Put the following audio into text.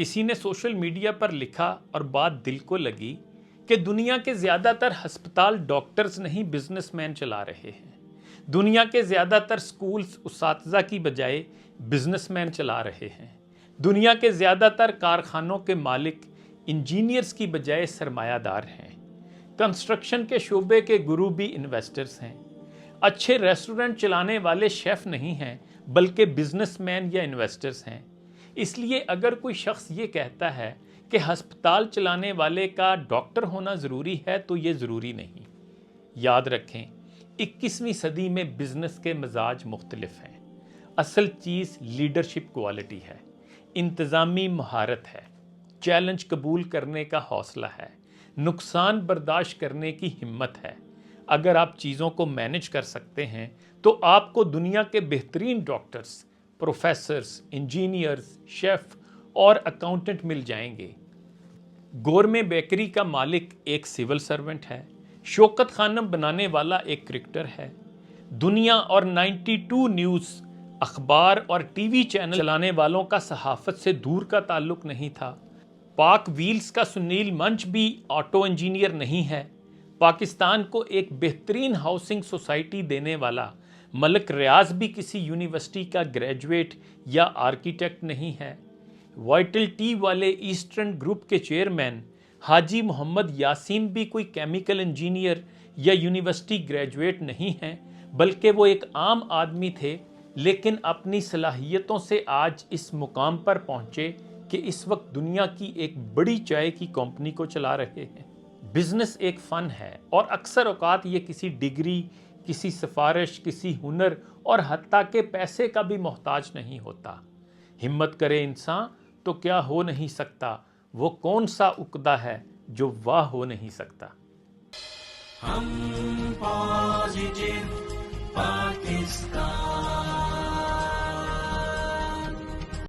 کسی نے social media پر لکھا اور بات دل کو لگی کہ دنیا کے زیادہ تر ہسپتال ڈاکٹرز نہیں بزنس مین چلا رہے ہیں، دنیا کے زیادہ تر سکولز اساتذہ کی بجائے بزنس مین چلا رہے ہیں، دنیا کے زیادہ تر کارخانوں کے مالک انجینئرز کی بجائے سرمایہ دار ہیں، کنسٹرکشن کے شعبے کے گرو بھی انویسٹرز ہیں، اچھے ریسٹورنٹ چلانے والے شیف نہیں ہیں بلکہ بزنس مین یا انویسٹرز ہیں۔ اس لیے اگر کوئی شخص یہ کہتا ہے کہ ہسپتال چلانے والے کا ڈاکٹر ہونا ضروری ہے تو یہ ضروری نہیں۔ یاد رکھیں، 21ویں صدی میں بزنس کے مزاج مختلف ہیں۔ اصل چیز لیڈرشپ کوالٹی ہے، انتظامی مہارت ہے، چیلنج قبول کرنے کا حوصلہ ہے، نقصان برداشت کرنے کی ہمت ہے۔ اگر آپ چیزوں کو مینج کر سکتے ہیں تو آپ کو دنیا کے بہترین ڈاکٹرز، پروفیسرز، انجینئرز، شیف اور اکاؤنٹنٹ مل جائیں گے۔ گورمے بیکری کا مالک ایک سول سرونٹ ہے، شوکت خانم بنانے والا ایک کرکٹر ہے۔ دنیا اور 92 نیوز اخبار اور ٹی وی چینل چلانے والوں کا صحافت سے دور کا تعلق نہیں تھا۔ پاک ویلز کا سنیل منچ بھی آٹو انجینئر نہیں ہے۔ پاکستان کو ایک بہترین ہاؤسنگ سوسائٹی دینے والا ملک ریاض بھی کسی یونیورسٹی کا گریجویٹ یا آرکیٹیکٹ نہیں ہے۔ وائٹل ٹی والے ایسٹرن گروپ کے چیئرمین حاجی محمد یاسین بھی کوئی کیمیکل انجینئر یا یونیورسٹی گریجویٹ نہیں ہیں، بلکہ وہ ایک عام آدمی تھے، لیکن اپنی صلاحیتوں سے آج اس مقام پر پہنچے کہ اس وقت دنیا کی ایک بڑی چائے کی کمپنی کو چلا رہے ہیں۔ بزنس ایک فن ہے اور اکثر اوقات یہ کسی ڈگری، کسی سفارش، کسی ہنر اور حتیٰ کہ پیسے کا بھی محتاج نہیں ہوتا۔ ہمت کرے انسان تو کیا ہو نہیں سکتا، وہ کون سا عقدہ ہے جو واہ ہو نہیں سکتا۔ ہم پازیٹیو پاکستان